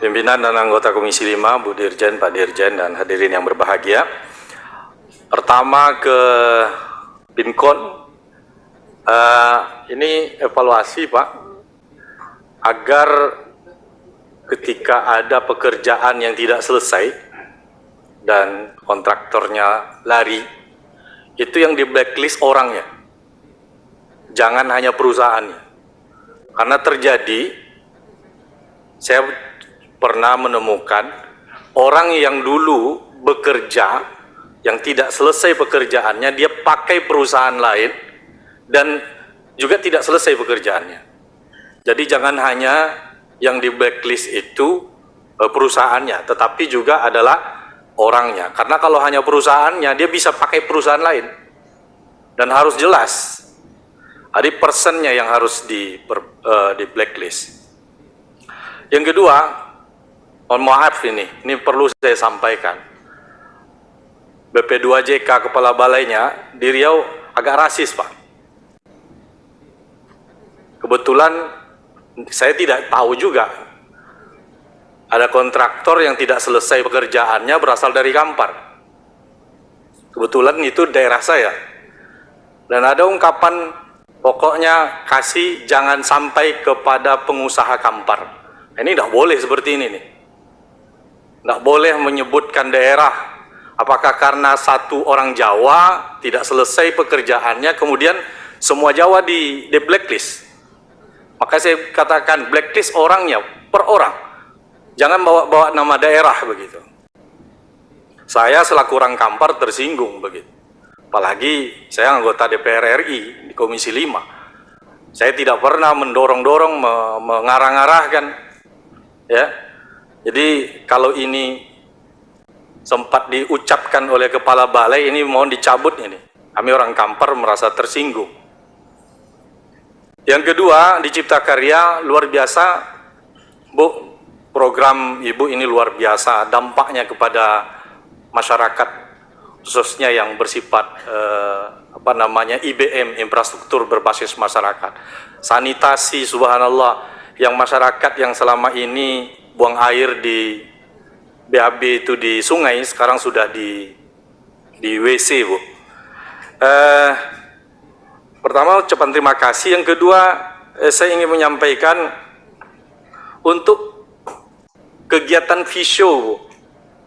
Pimpinan dan anggota Komisi 5, Bu Dirjen, Pak Dirjen, dan hadirin yang berbahagia. Pertama ke Pinkon, ini evaluasi Pak, agar ketika ada pekerjaan yang tidak selesai dan kontraktornya lari, itu yang di blacklist orangnya, jangan hanya perusahaannya. Karena terjadi, saya pernah menemukan orang yang dulu bekerja, yang tidak selesai pekerjaannya, dia pakai perusahaan lain, dan juga tidak selesai pekerjaannya. Jadi jangan hanya yang di blacklist itu perusahaannya, tetapi juga adalah orangnya. Karena kalau hanya perusahaannya, dia bisa pakai perusahaan lain. Dan harus jelas, ada personnya yang harus di blacklist. Yang kedua, mohon maaf ini perlu saya sampaikan. BP2JK Kepala Balainya di Riau agak rasis Pak. Kebetulan saya tidak tahu juga ada kontraktor yang tidak selesai pekerjaannya berasal dari Kampar. Kebetulan itu daerah saya. Dan ada ungkapan pokoknya kasih jangan sampai kepada pengusaha Kampar. Ini tidak boleh seperti ini nih. Tidak boleh menyebutkan daerah. Apakah karena satu orang Jawa tidak selesai pekerjaannya, kemudian semua Jawa di blacklist. Maka saya katakan blacklist orangnya per orang. Jangan bawa-bawa nama daerah begitu. Saya selaku orang Kampar tersinggung begitu. Apalagi saya anggota DPR RI di Komisi 5. Saya tidak pernah mendorong-dorong, mengarah-arahkan. Ya. Jadi kalau ini sempat diucapkan oleh Kepala Balai, ini mohon dicabut ini. Kami orang Kampar merasa tersinggung. Yang kedua, di Cipta Karya luar biasa, Bu, program Ibu ini luar biasa, dampaknya kepada masyarakat, khususnya yang bersifat IBM, infrastruktur berbasis masyarakat. Sanitasi, subhanallah, yang masyarakat yang selama ini buang air di BAB itu di sungai, sekarang sudah di WC, Bu. Pertama, ucapan terima kasih. Yang kedua, saya ingin menyampaikan untuk kegiatan Visio, Bu.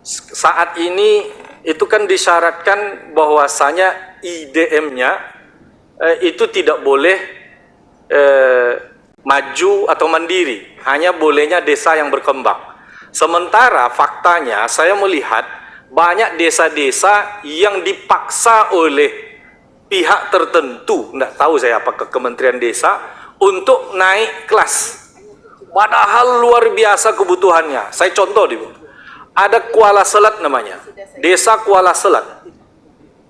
Saat ini itu kan disyaratkan bahwasanya IDM-nya itu tidak boleh maju atau mandiri, hanya bolehnya desa yang berkembang. Sementara faktanya saya melihat banyak desa-desa yang dipaksa oleh pihak tertentu, tidak tahu saya apakah Kementerian Desa, untuk naik kelas. Padahal luar biasa kebutuhannya. Saya contoh dulu. Ada Kuala Selat namanya, Desa Kuala Selat.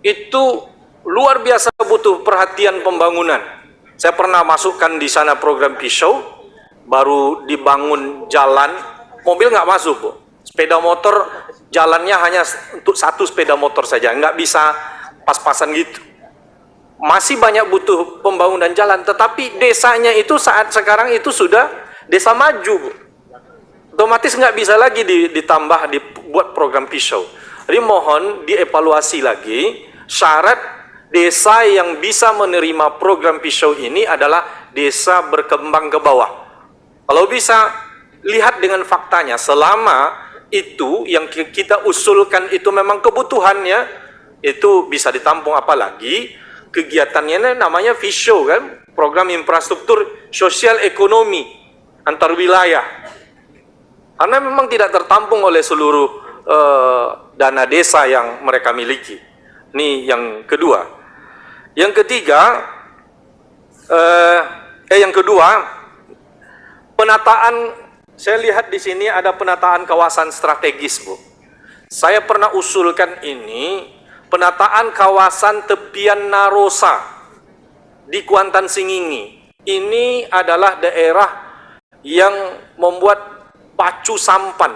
Itu luar biasa butuh perhatian pembangunan. Saya pernah masukkan di sana program pisau, baru dibangun jalan, mobil nggak masuk, Bu. Sepeda motor jalannya hanya untuk satu sepeda motor saja, nggak bisa pas-pasan gitu. Masih banyak butuh pembangunan jalan, tetapi desanya itu saat sekarang itu sudah desa maju, Bu. Otomatis nggak bisa lagi ditambah, dibuat program pisau. Jadi mohon dievaluasi lagi, syarat desa yang bisa menerima program pisau ini adalah desa berkembang ke bawah. Kalau bisa, lihat dengan faktanya, selama itu yang kita usulkan itu memang kebutuhannya, itu bisa ditampung. Apalagi kegiatannya namanya Visio kan, program infrastruktur sosial ekonomi antar wilayah. Karena memang tidak tertampung oleh seluruh dana desa yang mereka miliki. Ini yang kedua. Yang ketiga, yang kedua, penataan. Saya lihat di sini ada penataan kawasan strategis, Bu. Saya pernah usulkan ini, penataan kawasan tepian Narosa di Kuantan Singingi. Ini adalah daerah yang membuat pacu sampan.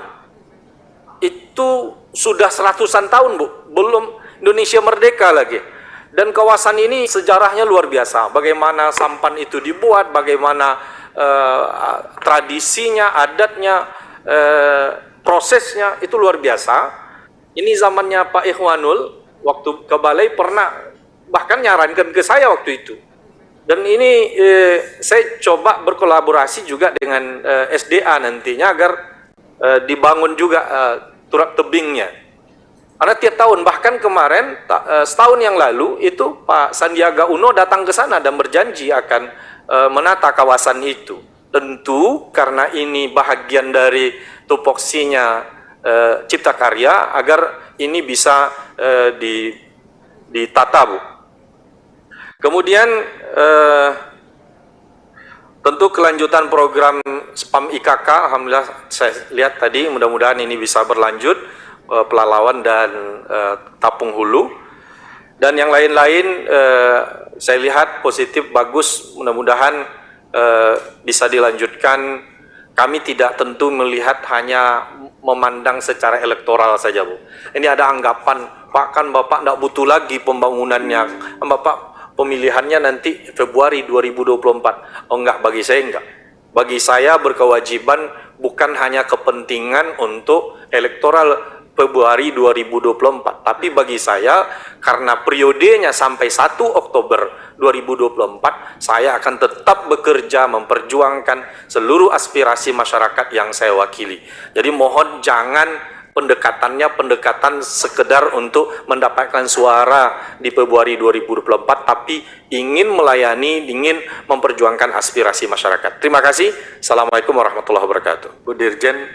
Itu sudah seratusan tahun, Bu. Belum Indonesia merdeka lagi. Dan kawasan ini sejarahnya luar biasa. Bagaimana sampan itu dibuat, bagaimana tradisinya, adatnya, prosesnya itu luar biasa. Ini zamannya Pak Ikhwanul, waktu ke Balai pernah bahkan nyarankan ke saya waktu itu. Dan ini saya coba berkolaborasi juga dengan SDA nantinya agar dibangun juga turap tebingnya. Karena tiap tahun, bahkan kemarin setahun yang lalu itu Pak Sandiaga Uno datang ke sana dan berjanji akan menata kawasan itu. Tentu karena ini bahagian dari tupoksinya Cipta Karya agar ini bisa ditata, Bu. Kemudian tentu kelanjutan program spam IKK, alhamdulillah saya lihat tadi, mudah-mudahan ini bisa berlanjut. Pelalawan dan Tapung Hulu, dan yang lain-lain saya lihat positif, bagus, mudah-mudahan bisa dilanjutkan. Kami tidak tentu melihat hanya memandang secara elektoral saja, Bu. Ini ada anggapan, Pak, kan Bapak tidak butuh lagi pembangunannya, Bapak pemilihannya nanti Februari 2024. Oh enggak, bagi saya enggak. Bagi saya berkewajiban bukan hanya kepentingan untuk elektoral Februari 2024, tapi bagi saya karena periodenya sampai 1 Oktober 2024, saya akan tetap bekerja memperjuangkan seluruh aspirasi masyarakat yang saya wakili. Jadi mohon jangan pendekatan sekedar untuk mendapatkan suara di Februari 2024, tapi ingin melayani, ingin memperjuangkan aspirasi masyarakat. Terima kasih. Assalamualaikum warahmatullahi wabarakatuh. Bu Dirjen,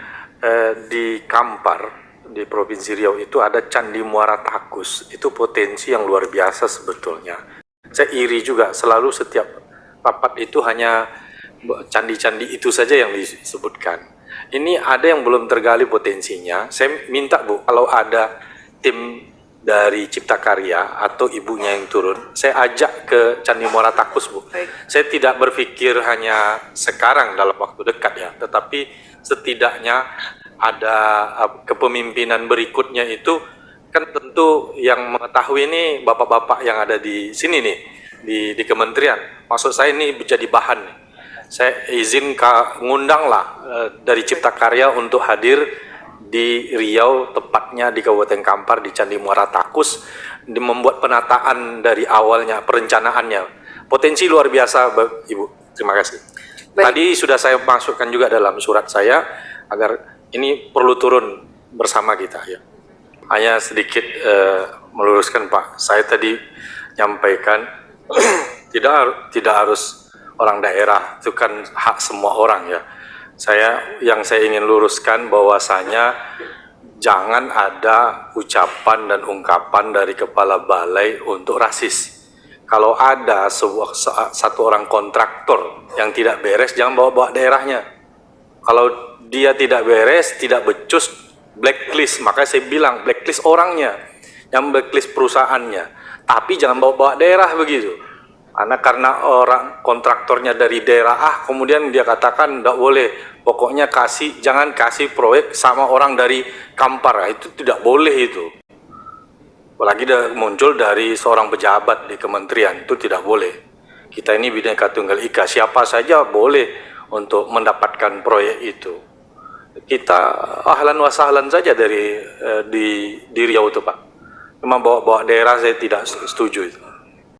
di Kampar, di Provinsi Riau itu ada Candi Muara Takus. Itu potensi yang luar biasa sebetulnya. Saya iri juga, selalu setiap rapat itu hanya candi-candi itu saja yang disebutkan. Ini ada yang belum tergali potensinya. Saya minta, Bu, kalau ada tim dari Cipta Karya atau ibunya yang turun, saya ajak ke Candi Muara Takus, Bu. Baik. Saya tidak berpikir hanya sekarang dalam waktu dekat ya, tetapi setidaknya ada kepemimpinan berikutnya itu kan tentu yang mengetahui ini bapak-bapak yang ada di sini nih di kementerian. Maksud saya ini menjadi bahan. Saya izin ngundang lah dari Cipta Karya untuk hadir di Riau, tepatnya di Kabupaten Kampar di Candi Muara Takus, membuat penataan dari awalnya, perencanaannya. Potensi luar biasa, Ibu. Terima kasih. Baik. Tadi sudah saya masukkan juga dalam surat saya agar ini perlu turun bersama kita ya. Hanya sedikit meluruskan, Pak. Saya tadi nyampaikan tidak harus orang daerah, itu kan hak semua orang ya. Yang saya ingin luruskan bahwasanya jangan ada ucapan dan ungkapan dari kepala balai untuk rasis. Kalau ada satu orang kontraktor yang tidak beres, jangan bawa-bawa daerahnya. Kalau dia tidak beres, tidak becus, blacklist. Makanya saya bilang blacklist orangnya, yang blacklist perusahaannya. Tapi jangan bawa-bawa daerah begitu. Karena orang kontraktornya dari daerah kemudian dia katakan tidak boleh. Pokoknya jangan kasih proyek sama orang dari Kampar. Itu tidak boleh itu. Apalagi muncul dari seorang pejabat di kementerian, itu tidak boleh. Kita ini Bhinneka Tunggal Ika, siapa saja boleh untuk mendapatkan proyek itu. Kita ahlan wa sahlan saja di Riau itu, Pak. Cuma bawa-bawa daerah saya tidak setuju itu.